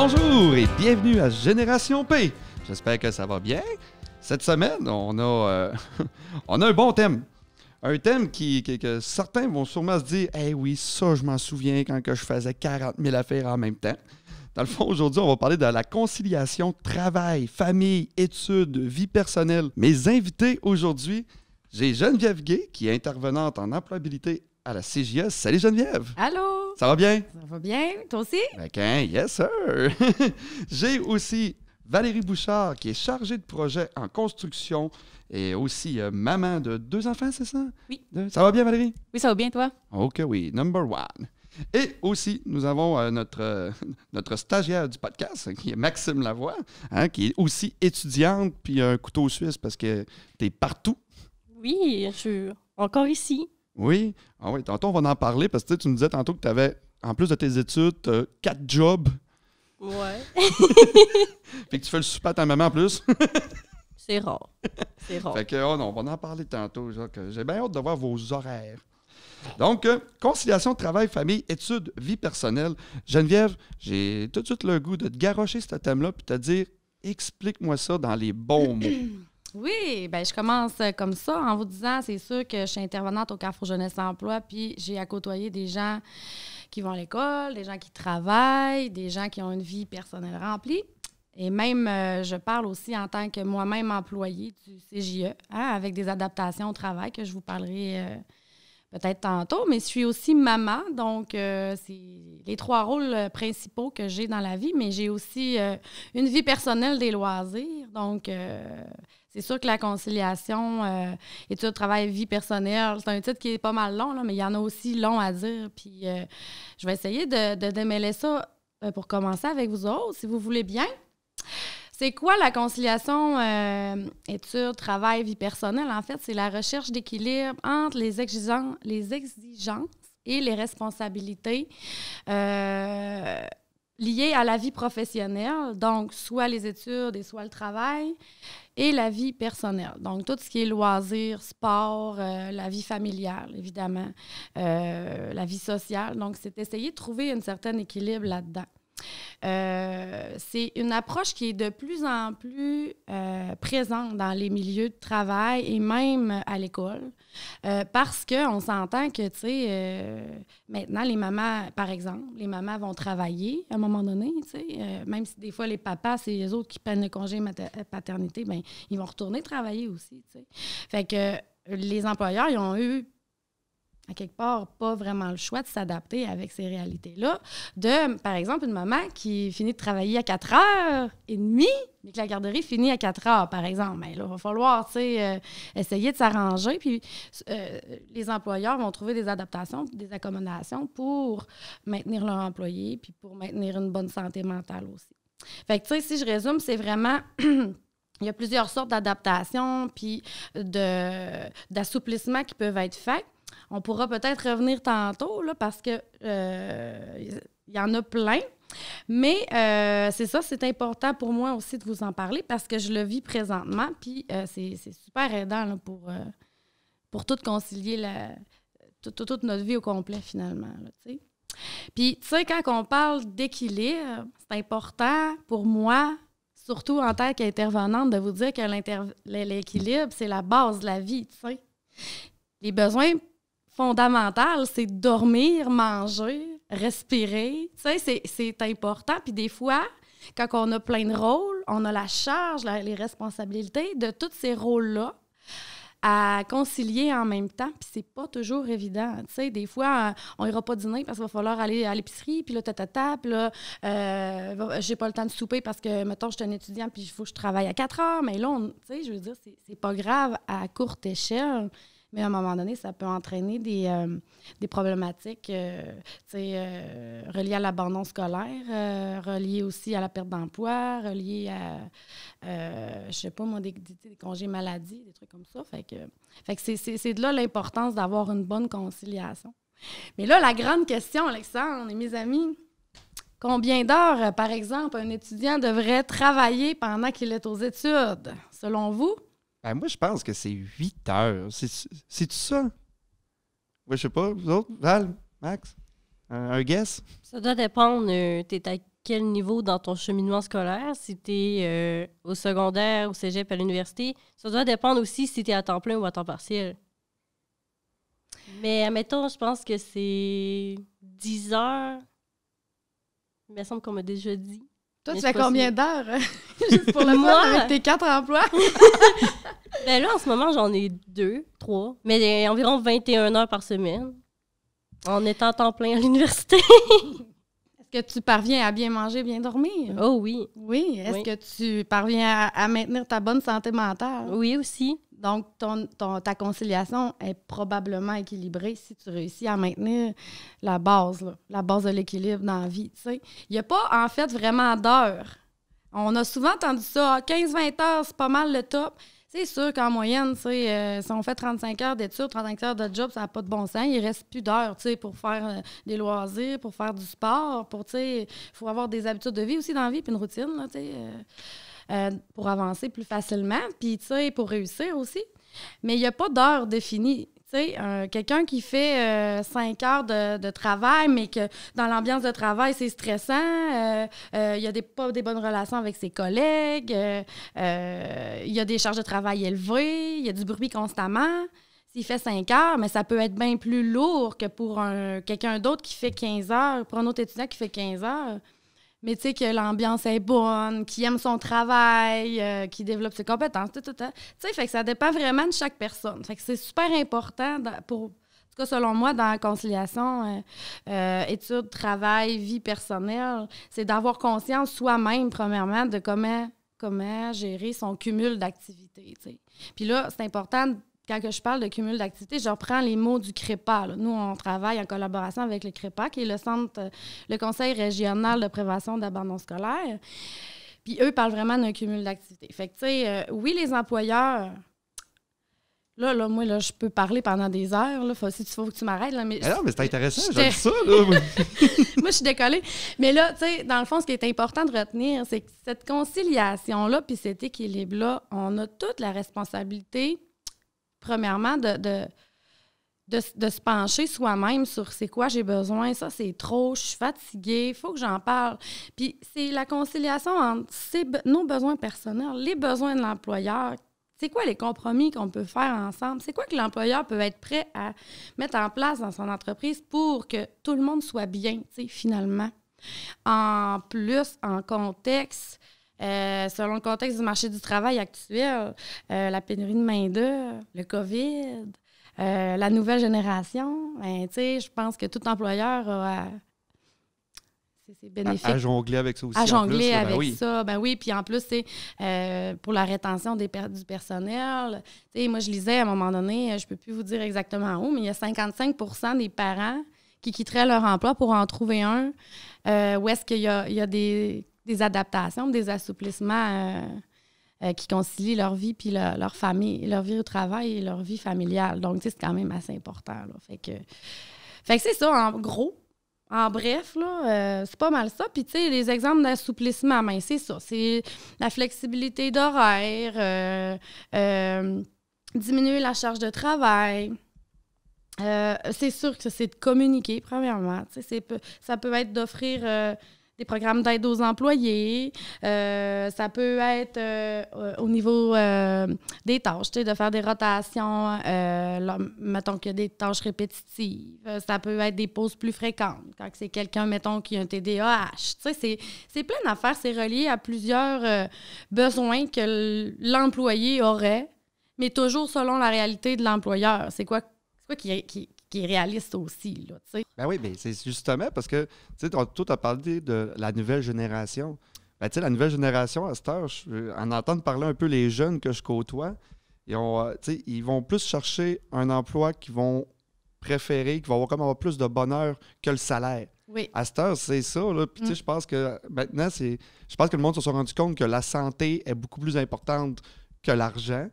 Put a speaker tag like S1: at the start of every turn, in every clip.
S1: Bonjour et bienvenue à Génération P. J'espère que ça va bien. Cette semaine, on a un bon thème. Un thème que certains vont sûrement se dire « Eh oui, ça, je m'en souviens quand que je faisais 40 000 affaires en même temps. » Dans le fond, aujourd'hui, on va parler de la conciliation travail, famille, études, vie personnelle. Mes invités aujourd'hui, j'ai Geneviève Gay, qui est intervenante en employabilité à la CJS. Salut Geneviève!
S2: Allô!
S1: Ça va bien?
S2: Ça va bien? Toi aussi?
S1: OK, yes sir! J'ai aussi Valérie Bouchard, qui est chargée de projet en construction et aussi maman de 2 enfants, c'est ça?
S2: Oui.
S1: Ça va bien, Valérie?
S2: Oui, ça va bien, toi?
S1: OK, oui, number one. Et aussi, nous avons notre stagiaire du podcast, qui est Maxime Lavoie, qui est aussi étudiante, puis un couteau suisse parce que t'es partout.
S3: Oui, je suis encore ici.
S1: Oui. Ah oui, tantôt, on va en parler parce que tu nous disais tantôt que tu avais, en plus de tes études, 4 jobs.
S3: Ouais.
S1: Puis que tu fais le souper à ta maman en plus.
S3: C'est rare. C'est rare.
S1: Fait que, oh non, on va en parler tantôt. J'ai bien hâte de voir vos horaires. Donc, conciliation travail, famille, études, vie personnelle. Geneviève, j'ai tout de suite le goût de te garrocher ce thème-là puis te dire, explique-moi ça dans les bons mots.
S2: Oui, bien, je commence comme ça en vous disant, c'est sûr que je suis intervenante au Carrefour Jeunesse Emploi, puis j'ai à côtoyer des gens qui vont à l'école, des gens qui travaillent, des gens qui ont une vie personnelle remplie. Et même, je parle aussi en tant que moi-même employée du CJE, avec des adaptations au travail que je vous parlerai peut-être tantôt, mais je suis aussi maman, donc c'est les 3 rôles principaux que j'ai dans la vie, mais j'ai aussi une vie personnelle, des loisirs, donc c'est sûr que la conciliation études, travail, vie personnelle, c'est un titre qui est pas mal long, là, mais il y en a aussi long à dire, puis je vais essayer de démêler ça pour commencer avec vous autres, si vous voulez bien. C'est quoi la conciliation études, travail, vie personnelle? En fait, c'est la recherche d'équilibre entre les exigences et les responsabilités liées à la vie professionnelle, donc soit les études et soit le travail, et la vie personnelle. Donc, tout ce qui est loisirs, sport, la vie familiale, évidemment, la vie sociale. Donc, c'est essayer de trouver un certain équilibre là-dedans. C'est une approche qui est de plus en plus présente dans les milieux de travail et même à l'école parce qu'on s'entend que, tu sais, maintenant, les mamans, par exemple, les mamans vont travailler à un moment donné, tu sais, même si des fois les papas, c'est les autres qui prennent le congé paternité, bien, ils vont retourner travailler aussi, tu sais. Fait que les employeurs, ils ont eu à quelque part, pas vraiment le choix de s'adapter avec ces réalités-là. Par exemple, une maman qui finit de travailler à 4h30, mais que la garderie finit à 4h, par exemple. Bien, là, il va falloir, tu sais, essayer de s'arranger. Puis, les employeurs vont trouver des adaptations, des accommodations pour maintenir leur employé puis pour maintenir une bonne santé mentale aussi. Fait que, tu sais, si je résume, c'est vraiment... Il y a plusieurs sortes d'adaptations puis d'assouplissements qui peuvent être faits. On pourra peut-être revenir tantôt, là, parce que y en a plein. Mais c'est ça, c'est important pour moi aussi de vous en parler parce que je le vis présentement. Puis c'est super aidant là, pour tout concilier toute notre vie au complet, finalement. Là, t'sais. Puis, tu sais, quand on parle d'équilibre, c'est important pour moi, surtout en tant qu'intervenante, de vous dire que l'équilibre, c'est la base de la vie, tu sais. Les besoins fondamentaux, c'est dormir, manger, respirer. Tu sais, c'est important. Puis des fois, quand on a plein de rôles, on a la charge, les responsabilités de tous ces rôles-là à concilier en même temps. Puis c'est pas toujours évident. Tu sais, des fois, on ira pas dîner parce qu'il va falloir aller à l'épicerie, puis là, puis là, j'ai pas le temps de souper parce que, mettons, je suis un étudiant, puis il faut que je travaille à 4 heures. Mais là, tu sais, je veux dire, c'est pas grave à courte échelle. Mais à un moment donné, ça peut entraîner des problématiques reliées à l'abandon scolaire, reliées aussi à la perte d'emploi, reliées à, je sais pas moi, des congés maladie, des trucs comme ça. Fait que c'est de là l'importance d'avoir une bonne conciliation. Mais là, la grande question, Alexandre et mes amis, combien d'heures, par exemple, un étudiant devrait travailler pendant qu'il est aux études, selon vous?
S1: Ben, moi, je pense que c'est 8 heures. C'est-tu ça? Ouais, je sais pas, vous autres? Val? Max? Un guess?
S3: Ça doit dépendre. T'es quel niveau dans ton cheminement scolaire, si tu es au secondaire, au cégep, à l'université. Ça doit dépendre aussi si tu es à temps plein ou à temps partiel. Mais admettons, je pense que c'est 10 heures. Il me semble qu'on m'a déjà dit.
S2: Toi,
S3: Mais
S2: tu
S3: je
S2: fais
S3: sais pas
S2: combien
S3: si-
S2: d'heures? Juste pour le
S3: Moi?
S2: fun, avec tes 4 emplois?
S3: Ben là, en ce moment, j'en ai 2, 3, mais environ 21 heures par semaine, en étant à temps plein à l'université.
S2: Est-ce que tu parviens à bien manger, bien dormir?
S3: Oh oui,
S2: Oui. Est-ce
S3: Oui.
S2: que tu parviens à maintenir ta bonne santé mentale?
S3: oui aussi.
S2: Donc, ta conciliation est probablement équilibrée si tu réussis à maintenir la base de l'équilibre dans la vie. Tu sais. Il n'y a pas, en fait, vraiment d'heures. On a souvent entendu ça, 15-20 heures, c'est pas mal le top. C'est sûr qu'en moyenne, tu sais, si on fait 35 heures d'études, 35 heures de job, ça n'a pas de bon sens. Il ne reste plus d'heures, tu sais, pour faire des loisirs, pour faire du sport, pour, tu sais, il faut avoir des habitudes de vie aussi dans la vie, puis une routine, là, tu sais, pour avancer plus facilement, puis, tu sais, pour réussir aussi. Mais il n'y a pas d'heure définie. Tu sais, quelqu'un qui fait 5 heures de travail, mais que dans l'ambiance de travail, c'est stressant, il y a pas des bonnes relations avec ses collègues, il y a des charges de travail élevées, il y a du bruit constamment. S'il fait 5 heures, mais ça peut être bien plus lourd que pour quelqu'un d'autre qui fait 15 heures, pour un autre étudiant qui fait 15 heures. Mais tu sais que l'ambiance est bonne, qui aime son travail, qui développe ses compétences, tout. Tu sais, fait que ça dépend vraiment de chaque personne. Fait que c'est super important en tout cas, selon moi, dans la conciliation études, travail, vie personnelle, c'est d'avoir conscience soi-même, premièrement, de comment gérer son cumul d'activités, tu sais. Puis là, c'est important. Quand je parle de cumul d'activités, je reprends les mots du CREPA. Là. Nous, on travaille en collaboration avec le CREPA, qui est le Conseil régional de prévention d'abandon scolaire. Puis eux parlent vraiment d'un cumul d'activités. Fait que, tu sais, oui, les employeurs... Là, moi, je peux parler pendant des heures. Là. Faut que tu m'arrêtes. Là, mais
S1: non, mais c'est intéressant, j'aime ça. Là.
S2: moi, je suis décollée. Mais là, tu sais, dans le fond, ce qui est important de retenir, c'est que cette conciliation-là puis cet équilibre-là, on a toute la responsabilité... Premièrement, de se pencher soi-même sur c'est quoi j'ai besoin, ça c'est trop, je suis fatiguée, il faut que j'en parle. Puis c'est la conciliation entre nos besoins personnels, les besoins de l'employeur. C'est quoi les compromis qu'on peut faire ensemble? C'est quoi que l'employeur peut être prêt à mettre en place dans son entreprise pour que tout le monde soit bien, tu sais, finalement. En plus, en contexte... selon le contexte du marché du travail actuel, la pénurie de main-d'œuvre, le COVID, la nouvelle génération, ben, tu sais, je pense que tout employeur a... C'est bénéfique.
S1: À jongler avec ça aussi.
S2: À jongler
S1: là,
S2: avec
S1: oui.
S2: ça, ben oui. Puis en plus, c'est pour la rétention du personnel. Tu sais, moi, je lisais à un moment donné, je peux plus vous dire exactement où, mais il y a 55% des parents qui quitteraient leur emploi pour en trouver un. Où est-ce qu'il y a des adaptations, des assouplissements qui concilient leur vie puis leur famille, leur vie au travail et leur vie familiale. Donc, tu sais, c'est quand même assez important. Là. Fait que c'est ça, en gros. En bref, là, c'est pas mal ça. Puis, tu sais, les exemples d'assouplissement, ben, c'est ça. C'est la flexibilité d'horaire, diminuer la charge de travail. C'est sûr que c'est de communiquer, premièrement. Tu sais, ça peut être d'offrir... des programmes d'aide aux employés. Ça peut être au niveau des tâches, de faire des rotations, mettons qu'il y a des tâches répétitives. Ça peut être des pauses plus fréquentes, quand c'est quelqu'un, mettons, qui a un TDAH. C'est plein d'affaires. C'est relié à plusieurs besoins que l'employé aurait, mais toujours selon la réalité de l'employeur. C'est quoi qui est réaliste aussi, là, tu sais.
S1: Ben oui, ben c'est justement parce que, tu sais, toi, tu as parlé de la nouvelle génération. Ben, tu sais, la nouvelle génération, à cette heure, en entendre parler un peu les jeunes que je côtoie, ils vont plus chercher un emploi qu'ils vont préférer, qui va avoir plus de bonheur que le salaire.
S2: Oui.
S1: À cette heure, c'est ça, là. Puis, tu sais, je pense que maintenant, je pense que le monde se soit rendu compte que la santé est beaucoup plus importante que l'argent.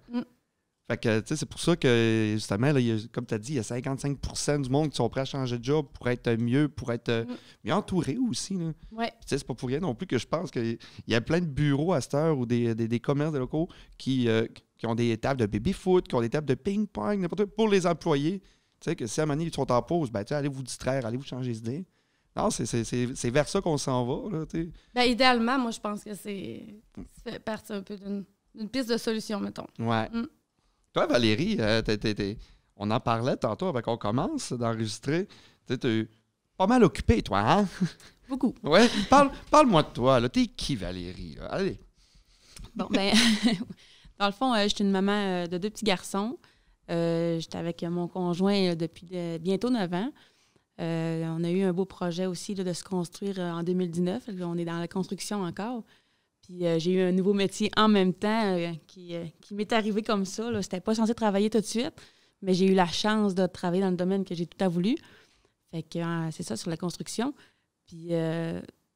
S1: Fait que, tu sais, c'est pour ça que, justement, là, comme tu as dit, il y a 55% du monde qui sont prêts à changer de job pour être mieux, pour être mieux entourés aussi. Là.
S2: Ouais.
S1: Tu sais, c'est pas pour rien non plus que je pense qu'il y a plein de bureaux à cette heure ou des commerces de locaux qui ont des tables de baby-foot, qui ont des tables de ping-pong, n'importe quoi, pour les employés. Tu sais, que si à un moment donné, ils sont en pause, ben, tu sais, allez vous distraire, allez vous changer d'idée. Non, c'est vers ça qu'on s'en va, là, tu sais.
S2: Ben, idéalement, moi, je pense que ça fait partie un peu d'une piste de solution, mettons.
S1: Ouais. Toi, Valérie, on en parlait tantôt avant qu'on commence d'enregistrer. Tu es pas mal occupée, toi, hein?
S2: Beaucoup.
S1: Ouais. Parle-moi de toi, là. T'es qui, Valérie? Là? Allez.
S4: Bon, ben, dans le fond, je suis une maman de 2 petits garçons. J'étais avec mon conjoint depuis bientôt 9 ans. On a eu un beau projet aussi là, de se construire en 2019. On est dans la construction encore. Puis j'ai eu un nouveau métier en même temps qui m'est arrivé comme ça. Je n'étais pas censée travailler tout de suite, mais j'ai eu la chance de travailler dans le domaine que j'ai tout à voulu. Fait que c'est ça, sur la construction. Puis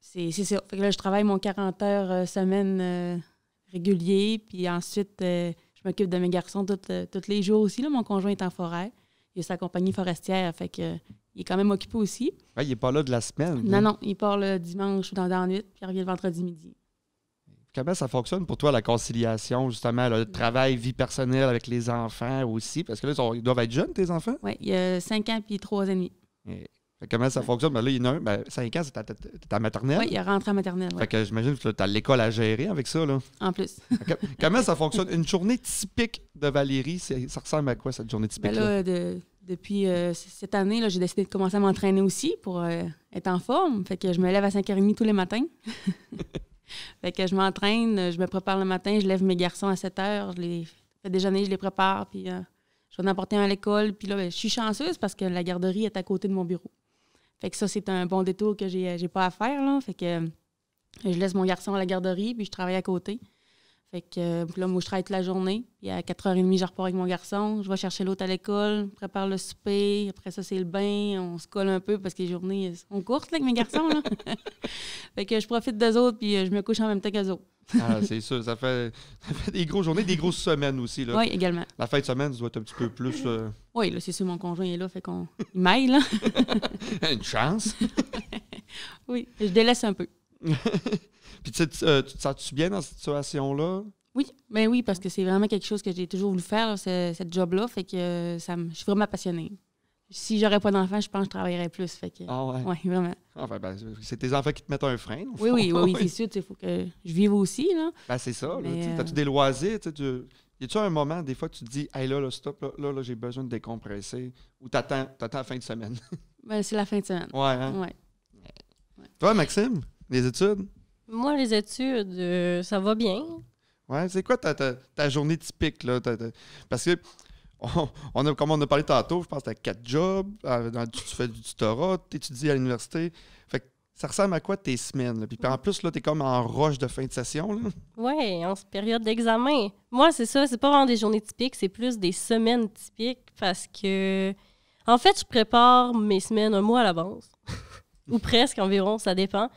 S4: c'est ça. Fait que là, je travaille mon 40 heures semaine régulier. Puis ensuite, je m'occupe de mes garçons tous les jours aussi. Là. Mon conjoint est en forêt. Il a sa compagnie forestière. Fait que il est quand même occupé aussi.
S1: Ouais, il n'est pas là de la semaine.
S4: Non, il part le dimanche ou dans la nuit, puis il revient le vendredi midi.
S1: Comment ça fonctionne pour toi, la conciliation, justement, le travail, vie personnelle avec les enfants aussi? Parce que là, ils doivent être jeunes, tes enfants?
S4: Oui, il y a 5 ans puis 3 ans et demi.
S1: Comment ça fonctionne? Ben là, il y en a un, 5 ans, c'est ta maternelle?
S4: Oui, il est rentré en maternelle.
S1: Fait que j'imagine que tu as l'école à gérer avec ça, là.
S4: En plus.
S1: Comment ça fonctionne? Une journée typique de Valérie, ça ressemble à quoi, cette journée typique?
S4: Ben là, depuis cette année, là, j'ai décidé de commencer à m'entraîner aussi pour être en forme. Fait que je me lève à 5h30 tous les matins. Fait que je m'entraîne, je me prépare le matin, je lève mes garçons à 7h, je les fais déjeuner, je les prépare, puis je vais en apporter un à l'école. Puis là, je suis chanceuse parce que la garderie est à côté de mon bureau. Fait que ça, c'est un bon détour que j'ai pas à faire, là. Fait que je laisse mon garçon à la garderie, puis je travaille à côté. Fait que là, moi, je travaille toute la journée. Puis à 4h30, je repars avec mon garçon. Je vais chercher l'autre à l'école, prépare le souper. Après ça, c'est le bain. On se colle un peu parce que les journées sont courtes là, avec mes garçons. Là. Fait que je profite d'eux autres, puis je me couche en même temps qu'eux autres.
S1: Ah, c'est sûr. Ça fait des grosses journées, des grosses semaines aussi. Là.
S4: Oui, également.
S1: La fin de semaine, ça doit être un petit peu plus...
S4: Oui, là, c'est sûr, mon conjoint est là, fait qu'on il m'aille, là.
S1: Une chance.
S4: Oui, je délaisse un peu.
S1: Puis tu te sens-tu bien dans cette situation-là?
S4: Oui, ben oui, parce que c'est vraiment quelque chose que j'ai toujours voulu faire, là, cette job-là, fait que je suis vraiment passionnée. Si j'aurais pas d'enfants, je pense que je travaillerais plus, fait que...
S1: Ah ouais?
S4: Oui, vraiment.
S1: Enfin, c'est tes enfants qui te mettent un frein, au fond.
S4: Oui, c'est sûr, il faut que je vive aussi, là.
S1: Ben c'est ça,
S4: Mais,
S1: t'as-tu des loisirs, y a-tu un moment, des fois, tu te dis, hey là, stop, là, j'ai besoin de décompresser, ou t'attends la fin de semaine?
S4: Ben, c'est la fin de semaine.
S1: Ouais, hein?
S4: Ouais.
S1: Toi, Maxime, les études?
S3: Moi, les études, ça va bien.
S1: Ouais, c'est quoi ta journée typique, là? Parce que, comme on a parlé tantôt, je pense que tu as 4 jobs, tu fais du tutorat, tu étudies à l'université. Fait que ça ressemble à quoi tes semaines? Là? Puis en plus, là, tu es comme en rush de fin de session. Là.
S3: Oui, en période d'examen. Moi, c'est ça, c'est pas vraiment des journées typiques, c'est plus des semaines typiques parce que, en fait, je prépare mes semaines un mois à l'avance. Ou presque environ, ça dépend.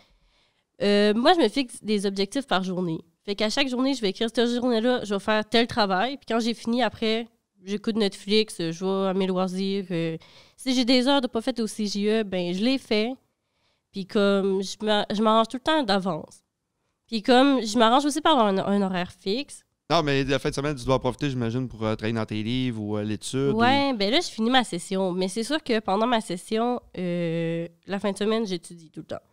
S3: Moi, je me fixe des objectifs par journée. Fait qu'à chaque journée, je vais écrire cette journée-là, je vais faire tel travail. Puis quand j'ai fini, après, j'écoute Netflix, je vais à mes loisirs. Si j'ai des heures de pas faites au CJE, ben je les fais. Puis comme, je m'arrange tout le temps d'avance. Puis comme, je m'arrange aussi par un horaire fixe.
S1: Non, mais la fin de semaine, tu dois en profiter, j'imagine, pour travailler dans tes livres ou l'étude.
S3: Ouais, ben là, je finis ma session. Mais c'est sûr que pendant ma session, la fin de semaine, j'étudie tout le temps.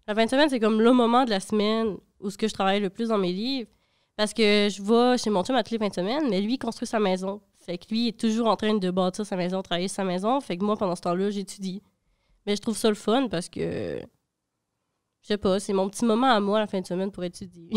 S3: La fin de semaine, c'est comme le moment de la semaine où ce que je travaille le plus dans mes livres. Parce que je vais chez mon chum à toutes les fins de semaine, mais lui, il construit sa maison. Fait que lui, il est toujours en train de bâtir sa maison, travailler sur sa maison. Fait que moi, pendant ce temps-là, j'étudie. Mais je trouve ça le fun parce que, je sais pas, c'est mon petit moment à moi la fin de semaine pour étudier.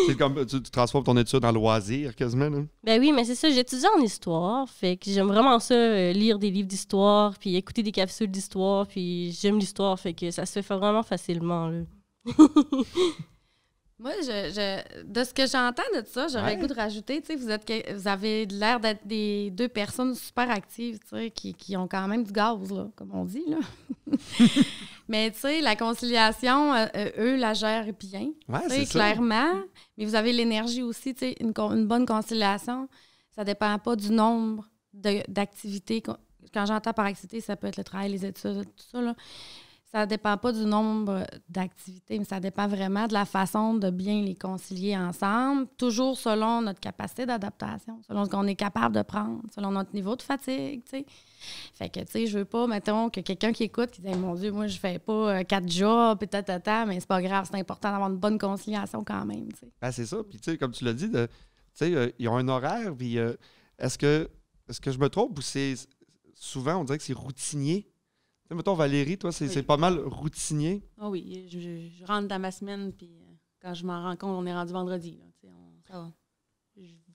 S1: C'est comme tu transformes ton étude en loisir quasiment, là.
S3: Ben oui, mais c'est ça, j'étudie en histoire. Fait que j'aime vraiment ça, lire des livres d'histoire, puis écouter des capsules d'histoire, puis j'aime l'histoire. Fait que ça se fait vraiment facilement, là.
S2: Moi, de ce que j'entends de ça, j'aurais le goût de rajouter, tu sais, vous avez l'air d'être des 2 personnes super actives, tu sais, qui ont quand même du gaz, là, comme on dit, là. Mais, tu sais, la conciliation, eux la gèrent bien,
S1: Ouais,
S2: tu sais,
S1: c'est
S2: clairement. Mais vous avez l'énergie aussi, tu sais, une bonne conciliation, ça dépend pas du nombre d'activités. Quand j'entends par activité, ça peut être le travail, les études, tout ça, là. ça dépend pas du nombre d'activités, mais ça dépend vraiment de la façon de bien les concilier ensemble, toujours selon notre capacité d'adaptation, selon ce qu'on est capable de prendre, selon notre niveau de fatigue, tu sais. Fait que, tu sais, je veux pas, mettons, que quelqu'un qui écoute, qui dit, mon Dieu, moi, je fais pas 4 jobs, et mais c'est pas grave, c'est important d'avoir une bonne conciliation quand même, tu sais.
S1: Ben, c'est ça. Puis, tu sais, comme tu l'as dit, tu sais, ils ont un horaire, puis est-ce que je me trompe ou c'est souvent, on dirait que c'est routinier? Tu sais, mettons, Valérie, toi, c'est pas mal routinier.
S4: Ah oui, je rentre dans ma semaine, puis quand je m'en rends compte, on est rendu vendredi. Là, ça va.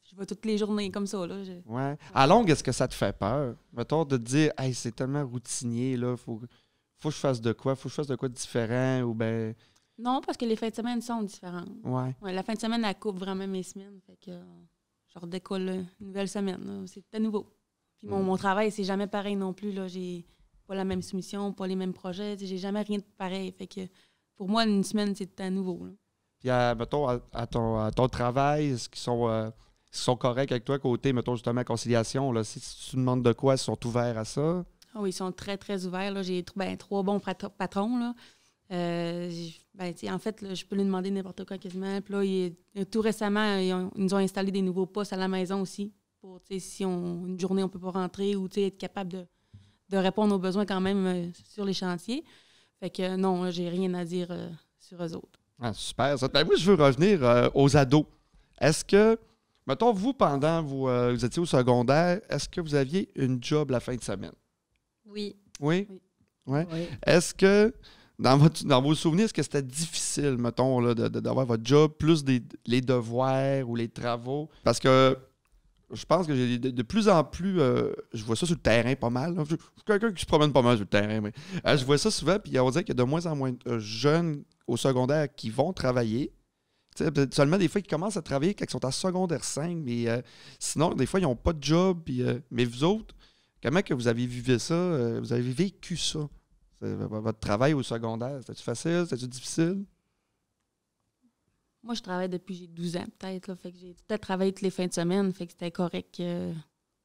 S4: Je vais toutes les journées comme ça. Là,
S1: Ouais. À longue, est-ce que ça te fait peur? Mettons, de te dire, hey, c'est tellement routinier, là, faut que je fasse de quoi? Faut que je fasse de quoi de différent? Ou ben.
S4: Non, parce que les fins de semaine sont différentes.
S1: Ouais.
S4: Ouais, la fin de semaine, elle coupe vraiment mes semaines. Fait que je redécolle une nouvelle semaine. Là. C'est à nouveau. Puis mon travail, c'est jamais pareil non plus. Là. J'ai pas la même soumission, pas les mêmes projets. J'ai jamais rien de pareil. Fait que pour moi, une semaine, c'est à nouveau. Là.
S1: Puis, mettons, à ton travail, est-ce qu'ils sont corrects avec toi côté, mettons, justement, conciliation? Là, si tu demandes de quoi, ils sont ouverts à ça?
S4: Ah oui, ils sont très, très ouverts. Là. J'ai 3 bons patrons. Là. En fait, là, je peux lui demander n'importe quoi quasiment. Puis là, tout récemment, ils nous ont installé des nouveaux postes à la maison aussi. Pour, si une journée, on ne peut pas rentrer ou être capable de répondre aux besoins quand même sur les chantiers. Fait que non, là, j'ai rien à dire sur eux autres.
S1: Ah, super. Ça. Ben, moi, je veux revenir aux ados. Est-ce que, mettons, vous, pendant vous étiez au secondaire, est-ce que vous aviez une job la fin de semaine?
S3: Oui.
S1: Oui?
S4: Oui.
S1: Ouais.
S2: Oui.
S1: Est-ce que, dans vos souvenirs, est-ce que c'était difficile, mettons, là, d'avoir votre job, plus les devoirs ou les travaux? Parce que je pense que j'ai de plus en plus, je vois ça sur le terrain pas mal. Là. Je suis quelqu'un qui se promène pas mal sur le terrain, mais je vois ça souvent, puis on dirait qu'il y a de moins en moins de jeunes au secondaire qui vont travailler. T'sais, seulement des fois, ils commencent à travailler quand ils sont en secondaire 5, mais sinon, des fois, ils n'ont pas de job. Puis, mais vous autres, comment que vous avez vécu ça? Vous avez vécu ça? Votre travail au secondaire, c'était-tu facile? C'était-tu difficile?
S4: Moi, je travaille depuis que j'ai 12 ans, peut-être. Là, fait que j'ai peut-être travaillé toutes les fins de semaine. Fait que c'était correct que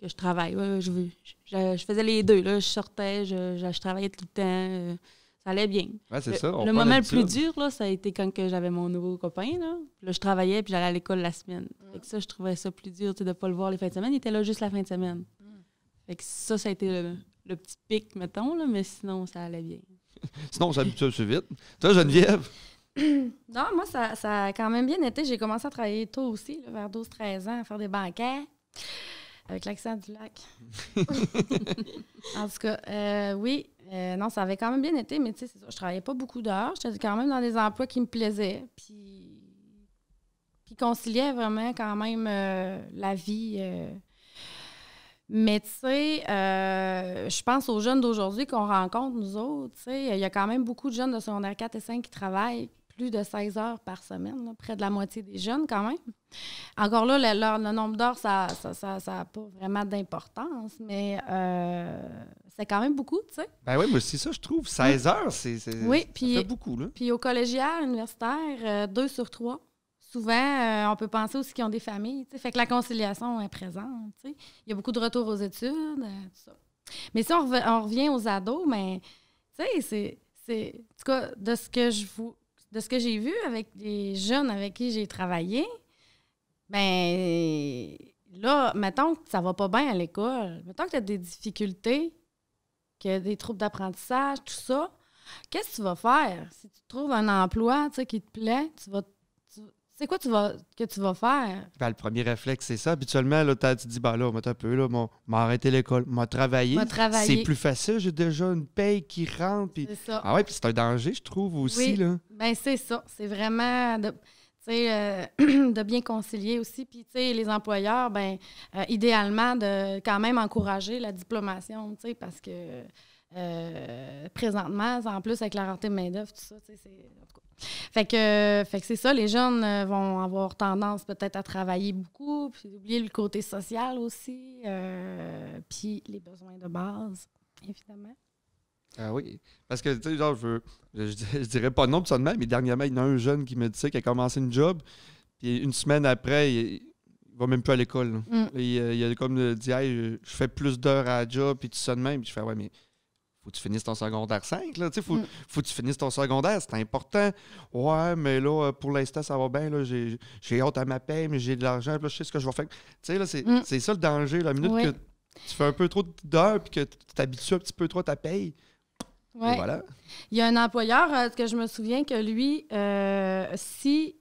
S4: je travaille. Ouais, je faisais les deux. Là. Je sortais, je travaillais tout le temps. Ça allait bien.
S1: Ouais, c'est ça.
S4: Le moment le plus dur, là, ça a été quand que j'avais mon nouveau copain. Là, je travaillais puis j'allais à l'école la semaine. Fait que ça, je trouvais ça plus dur de ne pas le voir les fins de semaine. Il était là juste la fin de semaine. Fait que ça a été le petit pic, mettons, là, mais sinon, ça allait bien.
S1: Sinon, on s'habitue assez vite. Toi, Geneviève?
S2: Non, moi, ça a quand même bien été. J'ai commencé à travailler tôt aussi, là, vers 12-13 ans, à faire des banquets avec l'accent du lac. En tout cas, oui. Non, ça avait quand même bien été, mais tu sais, c'est ça. Je travaillais pas beaucoup d'heures. J'étais quand même dans des emplois qui me plaisaient. Puis conciliais vraiment quand même la vie. Mais tu sais, je pense aux jeunes d'aujourd'hui qu'on rencontre, nous autres. Tu sais, il y a quand même beaucoup de jeunes de secondaire 4 et 5 qui travaillent plus de 16 heures par semaine, là, près de la moitié des jeunes quand même. Encore là, le nombre d'heures, ça n'a pas vraiment d'importance, mais c'est quand même beaucoup, tu sais.
S1: Ben oui, mais c'est ça, je trouve. 16 heures,
S2: oui,
S1: ça fait beaucoup, là.
S2: Puis au collégial, universitaire, 2 sur 3. Souvent, on peut penser aussi qu'ils ont des familles, tu sais. Fait que la conciliation est présente, tu sais. Il y a beaucoup de retours aux études, tout ça. Mais si on revient aux ados, mais tu sais, c'est en tout cas, de ce que j'ai vu avec les jeunes avec qui j'ai travaillé, ben là, mettons que ça va pas bien à l'école, mettons que tu as des difficultés, qu'il y a des troubles d'apprentissage, tout ça, qu'est-ce que tu vas faire? Si tu trouves un emploi, tu sais, qui te plaît, c'est quoi que tu vas faire?
S1: Ben, le premier réflexe, c'est ça. Habituellement, là, tu te dis, ben là, un peu, là, m'a arrêté l'école, m'a travaillé. C'est plus facile, j'ai déjà une paye qui rentre. Pis...
S2: C'est ça.
S1: Ah ouais, puis c'est un danger, je trouve, aussi.
S2: Oui,
S1: là.
S2: ben c'est ça. C'est vraiment de bien concilier aussi. Puis, tu sais, les employeurs, ben idéalement, de quand même encourager la diplomation, tu sais, parce que présentement, en plus, avec la rareté de main-d'œuvre, tout ça, tu sais, c'est... En tout cas. Fait que c'est ça, les jeunes vont avoir tendance peut-être à travailler beaucoup, puis oublier le côté social aussi, puis les besoins de base, évidemment.
S1: Ah oui, parce que, tu sais, genre, je dirais pas non, ça de même, mais dernièrement, il y en a un jeune qui me dit ça, qui a commencé une job, puis une semaine après, il va même plus à l'école. Il a comme dit, hey, je fais plus d'heures à la job, puis tout ça de même, puis je fais, ouais, mais faut que tu finisses ton secondaire 5, là. Faut que tu finisses ton secondaire, c'est important. Ouais, mais là, pour l'instant, ça va bien, là. J'ai hâte à ma paie, mais j'ai de l'argent, puis là, je sais ce que je vais faire. Tu sais, là, c'est ça le danger, la minute que tu fais un peu trop d'heures, puis que tu t'habitues un petit peu trop à ta paye.
S2: Ouais.
S1: Voilà.
S2: Il y a un employeur que je me souviens que lui,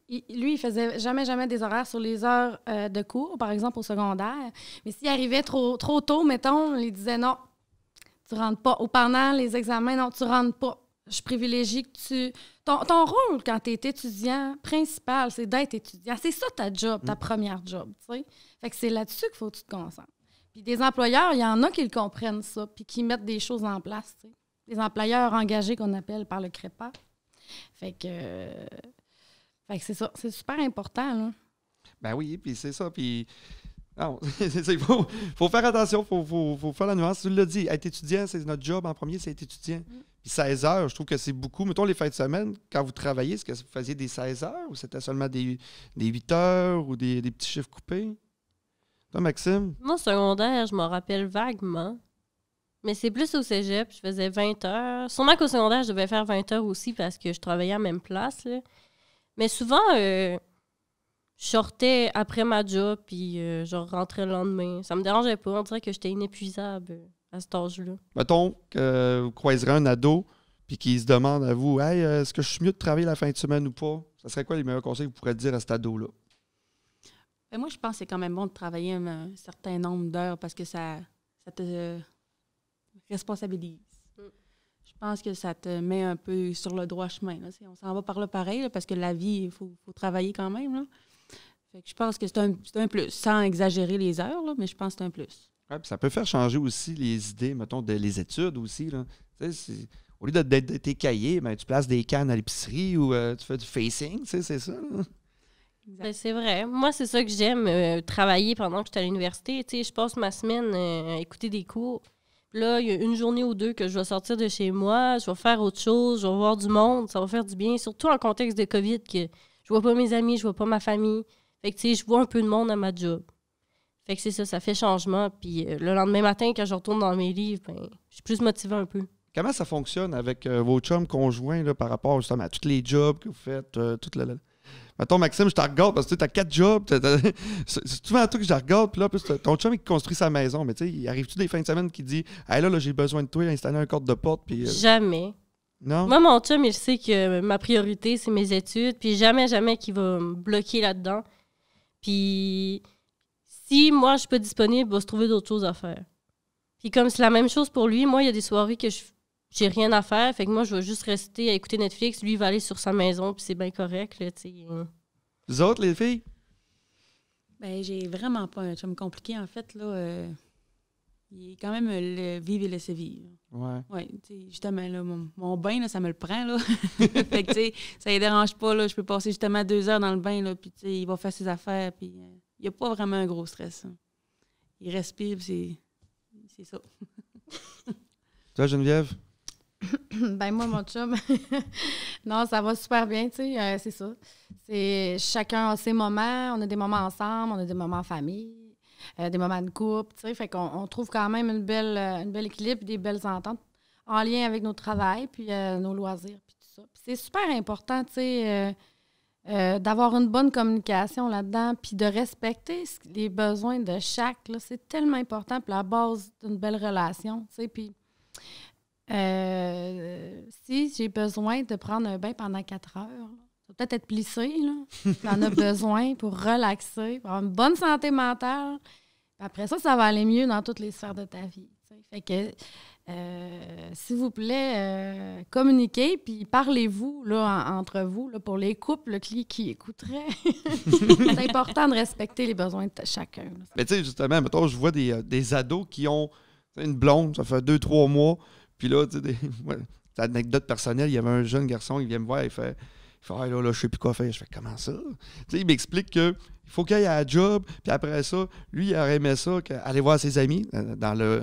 S2: lui, il faisait jamais des horaires sur les heures de cours, par exemple au secondaire. Mais s'il arrivait trop tôt, mettons, il disait non, tu rentres pas. Ou pendant les examens, non, tu rentres pas. Je privilégie que tu... Ton rôle quand tu es étudiant principal, c'est d'être étudiant. C'est ça ta job, ta première job, tu sais. Fait que c'est là-dessus qu'il faut que tu te concentres. Puis des employeurs, il y en a qui le comprennent, ça, puis qui mettent des choses en place, tu sais. Des employeurs engagés qu'on appelle par le CREPA. Fait que c'est ça. C'est super important, là.
S1: Ben oui, puis c'est ça. Puis non, il faut faire attention. Il faut faire la nuance. Tu l'as dit, être étudiant, c'est notre job en premier, c'est être étudiant. Puis 16 heures, je trouve que c'est beaucoup. Mettons les fins de semaine, quand vous travaillez, est-ce que vous faisiez des 16 heures ou c'était seulement des 8 heures ou des petits chiffres coupés? Toi, Maxime?
S3: Moi, secondaire, je m'en rappelle vaguement. Mais c'est plus au cégep, je faisais 20 heures. Sûrement qu'au secondaire, je devais faire 20 heures aussi parce que je travaillais à la même place, là. Mais souvent, je sortais après ma job puis je rentrais le lendemain. Ça me dérangeait pas. On dirait que j'étais inépuisable à cet âge-là.
S1: Mettons que vous croiserez un ado puis qu'il se demande à vous « Hey, est-ce que je suis mieux de travailler la fin de semaine ou pas? » Ça serait quoi les meilleurs conseils que vous pourrez dire à cet ado-là?
S4: Ben moi, je pense que c'est quand même bon de travailler un certain nombre d'heures parce que ça te responsabilise. Je pense que ça te met un peu sur le droit chemin. Là. On s'en va par là pareil, là, parce que la vie, il faut travailler quand même. Là. Fait que je pense que c'est un plus, sans exagérer les heures, là, mais je pense que c'est un plus.
S1: Ouais, puis ça peut faire changer aussi les idées, mettons, les études aussi. Là. Au lieu d'être tes cahiers, ben, tu places des cannes à l'épicerie ou tu fais du facing, c'est ça. Là.
S3: Ben, c'est vrai. Moi, c'est ça que j'aime, travailler pendant que je suis à l'université. Je passe ma semaine à écouter des cours. Là, il y a une journée ou deux que je vais sortir de chez moi, je vais faire autre chose, je vais voir du monde, ça va faire du bien, surtout en contexte de COVID, que je vois pas mes amis, je vois pas ma famille. Fait que, je vois un peu de monde à ma job. Fait que c'est ça fait changement. Puis le lendemain matin, quand je retourne dans mes livres, ben, je suis plus motivée un peu.
S1: Comment ça fonctionne avec vos chums conjoints là, par rapport justement à tous les jobs que vous faites, Mettons, Maxime, je te regarde parce que tu as 4 jobs. C'est souvent toi que je regarde. Puis là, plus, ton chum, il construit sa maison. Mais tu sais, il arrive-tu des fins de semaine qui dit hey, là, j'ai besoin de toi, installer un corde de porte. Puis,
S3: Jamais.
S1: Non?
S3: Moi, mon chum, il sait que ma priorité, c'est mes études. Puis jamais qu'il va me bloquer là-dedans. Puis si moi, je suis pas disponible, il va se trouver d'autres choses à faire. Puis comme c'est la même chose pour lui, moi, il y a des soirées que j'ai rien à faire. Fait que moi, je vais juste rester à écouter Netflix. Lui, il va aller sur sa maison, puis c'est bien correct, là, tu sais.
S1: Vous autres, les filles?
S4: Ben, j'ai vraiment pas un chum compliqué, en fait, là. Il est quand même le vivre et laisser vivre.
S1: Ouais.
S4: Oui, tu sais, justement, là, mon bain, là, ça me le prend, là. Fait que, tu sais, ça ne dérange pas, là. Je peux passer justement 2 heures dans le bain, là, puis, tu sais, il va faire ses affaires, puis il n'y a pas vraiment un gros stress, hein. Il respire, puis c'est ça.
S1: Toi, Geneviève?
S2: Ben moi, mon chum, non, ça va super bien, tu sais, c'est ça. Chacun a ses moments, on a des moments ensemble, on a des moments en famille, des moments de couple, tu sais, fait qu'on trouve quand même une belle équilibre, des belles ententes en lien avec notre travail, puis nos loisirs, puis tout ça. Puis c'est super important, tu sais, d'avoir une bonne communication là-dedans, puis de respecter les besoins de chaque, là, c'est tellement important, puis la base d'une belle relation, tu sais, puis si j'ai besoin de prendre un bain pendant 4 heures, là, ça va peut-être être plissé, là. T'en as besoin pour relaxer, pour avoir une bonne santé mentale. Puis après ça va aller mieux dans toutes les sphères de ta vie. T'sais. Fait que, s'il vous plaît, communiquez, puis parlez-vous là, entre vous, là, pour les couples qui écouteraient. C'est important de respecter les besoins de chacun. Là.
S1: Mais tu sais, justement, mettons, je vois des ados qui ont une blonde, ça fait 2-3 mois. Puis là, tu sais, c'est une anecdote personnelle, il y avait un jeune garçon, il vient me voir, il fait ah, là, je sais plus quoi faire. Je fais comment ça? Tu sais, il m'explique qu'il faut qu'il aille à la job, puis après ça, lui, il aurait aimé ça, aller voir ses amis dans le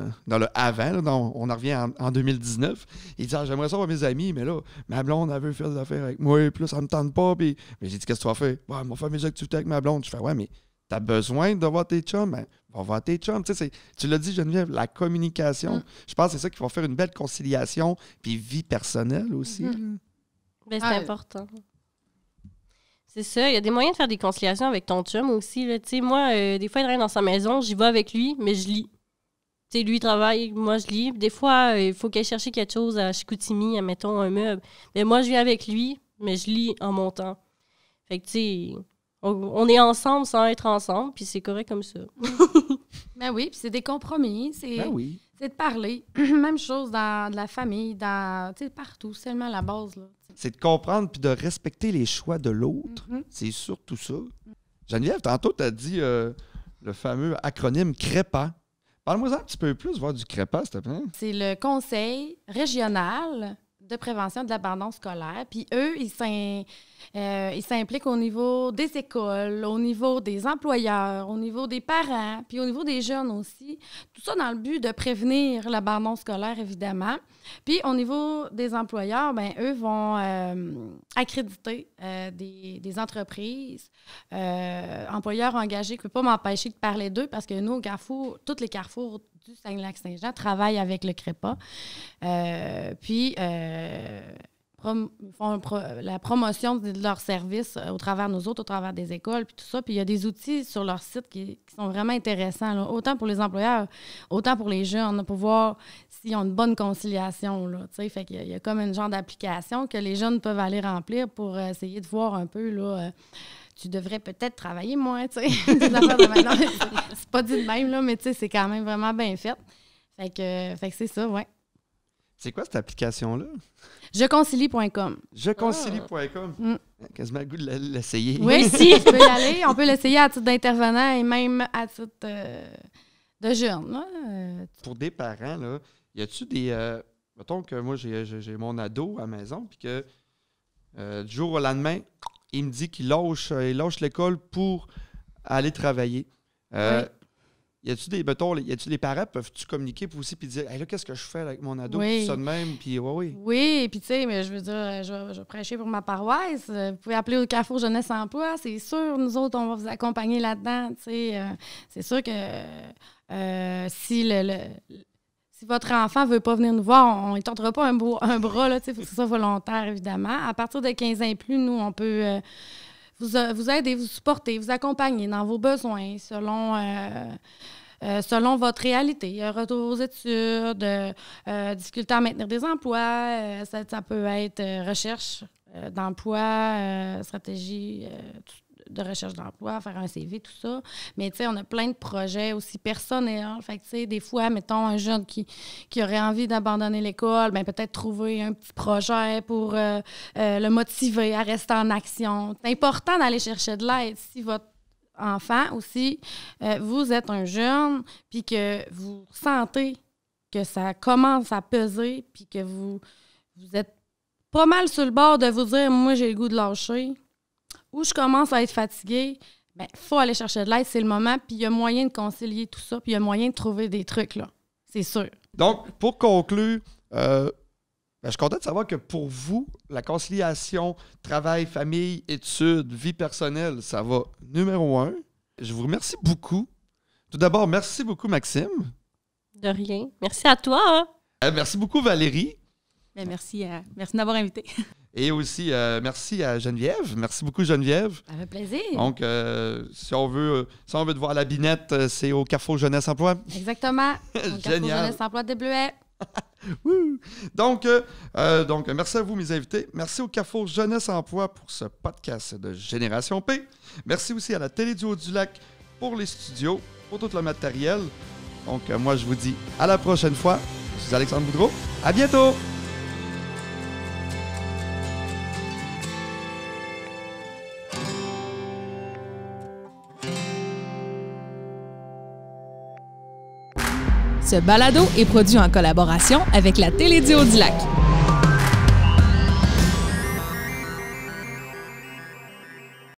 S1: avant, là, on en revient en 2019. Il dit j'aimerais ça voir mes amis, mais là, ma blonde, elle veut faire des affaires avec moi, puis là, ça me tente pas. Puis mais j'ai dit qu'est-ce que tu vas faire? Ouais, on va faire mes activités avec ma blonde. Je fais ouais, mais as besoin de voir tes chums, ben, va voir tes chums. Tu l'as dit, Geneviève, la communication. Je pense que c'est ça qui va faire une belle conciliation, puis vie personnelle aussi.
S3: Ben, c'est important. C'est ça, il y a des moyens de faire des conciliations avec ton chum aussi. Là. Moi, des fois, il travaille dans sa maison, j'y vais avec lui, mais je lis. T'sais, lui, il travaille, moi, je lis. Des fois, il faut qu'elle cherche quelque chose à Chicoutimi, mettons un meuble. Mais moi, je viens avec lui, mais je lis en montant. Fait que, tu sais, on est ensemble sans être ensemble, puis c'est correct comme ça.
S2: Ben oui, puis c'est des compromis. C'est de parler. Même chose dans de la famille, partout. C'est seulement la base, là.
S1: C'est de comprendre puis de respecter les choix de l'autre. C'est surtout ça. Geneviève, tantôt, tu as dit le fameux acronyme CREPA. Parle-moi un petit peu plus, voir du CREPA, s'il te plaît.
S2: C'est le Conseil régional de prévention de l'abandon scolaire. Puis eux, ils s'impliquent au niveau des écoles, au niveau des employeurs, au niveau des parents, puis au niveau des jeunes aussi. Tout ça dans le but de prévenir l'abandon scolaire, évidemment. Puis au niveau des employeurs, ben eux vont accréditer des entreprises, employeurs engagés. Je ne peux pas m'empêcher de parler d'eux parce que nous, au Carrefour, tous les carrefours du Saguenay-Lac-Saint-Jean travaillent avec le CREPA. Puis font la promotion de leurs services au travers de nous autres, au travers des écoles, puis tout ça. Puis il y a des outils sur leur site qui sont vraiment intéressants, là, autant pour les employeurs, autant pour les jeunes, pour voir s'ils ont une bonne conciliation. Là, fait qu'il y a comme une genre d'application que les jeunes peuvent aller remplir pour essayer de voir un peu, là, tu devrais peut-être travailler moins, tu sais. Des affaires de maintenant. C'est pas dit de même, là, mais tu sais, c'est quand même vraiment bien fait. Fait que c'est ça, ouais.
S1: C'est quoi cette application-là?
S2: Jeconcilie.com.
S1: Jeconcilie.com. Quasiment le goût de l'essayer.
S2: Oui, si, tu peux y aller. On peut l'essayer à titre d'intervenant et même à titre de jeune. Là.
S1: Pour des parents, là, y a-tu des... mettons que moi, j'ai mon ado à la maison, puis que du jour au lendemain, il me dit qu'il lâche l'école pour aller travailler.
S2: Oui.
S1: Y a-tu des, mettons, les parents peuvent-tu communiquer pour aussi puis dire hey, là, qu'est-ce que je fais avec mon ado?
S2: Oui.
S1: Tout ça de même, puis oui.
S2: Oui, puis tu sais, mais je veux dire, je vais prêcher pour ma paroisse. Vous pouvez appeler au Carrefour Jeunesse Emploi, c'est sûr. Nous autres, on va vous accompagner là-dedans. Tu sais, c'est sûr que si votre enfant ne veut pas venir nous voir, on ne tentera pas un bras, là, tu sais, il faut que ce soit volontaire, évidemment. À partir de 15 ans et plus, nous, on peut vous aider, vous supporter, vous accompagner dans vos besoins selon votre réalité. Retour aux études, difficulté à maintenir des emplois, ça peut être recherche d'emploi, stratégie de recherche d'emploi, faire un CV, tout ça. Mais tu sais, on a plein de projets aussi personnels. Fait que tu sais, des fois, mettons, un jeune qui aurait envie d'abandonner l'école, bien peut-être trouver un petit projet pour le motiver à rester en action. C'est important d'aller chercher de l'aide si votre enfant aussi, vous êtes un jeune, puis que vous sentez que ça commence à peser, puis que vous êtes pas mal sur le bord de vous dire « Moi, j'ai le goût de lâcher », ou « Je commence à être fatiguée », bien, il faut aller chercher de l'aide, c'est le moment, puis il y a moyen de concilier tout ça, puis il y a moyen de trouver des trucs, là. C'est sûr.
S1: Donc, pour conclure, je suis content de savoir que pour vous, la conciliation travail, famille, études, vie personnelle, ça va numéro 1. Je vous remercie beaucoup. Tout d'abord, merci beaucoup, Maxime.
S3: De rien. Merci à toi. Hein?
S1: Merci beaucoup, Valérie.
S4: Bien, merci de m'avoir invité.
S1: Et aussi, merci à Geneviève. Merci beaucoup, Geneviève.
S2: Ça fait plaisir.
S1: Donc, si on veut te voir à la binette, c'est au Carrefour Jeunesse Emploi.
S2: Exactement. Au
S1: Génial.
S2: Carrefour Jeunesse Emploi de Bleuet.
S1: Donc, merci à vous, mes invités. Merci au Carrefour Jeunesse Emploi pour ce podcast de Génération P. Merci aussi à la Télé du Haut-du-Lac pour les studios, pour tout le matériel. Donc, moi, je vous dis à la prochaine fois. Je suis Alexandre Boudreau. À bientôt!
S5: Ce balado est produit en collaboration avec la Télé du Haut-du-Lac.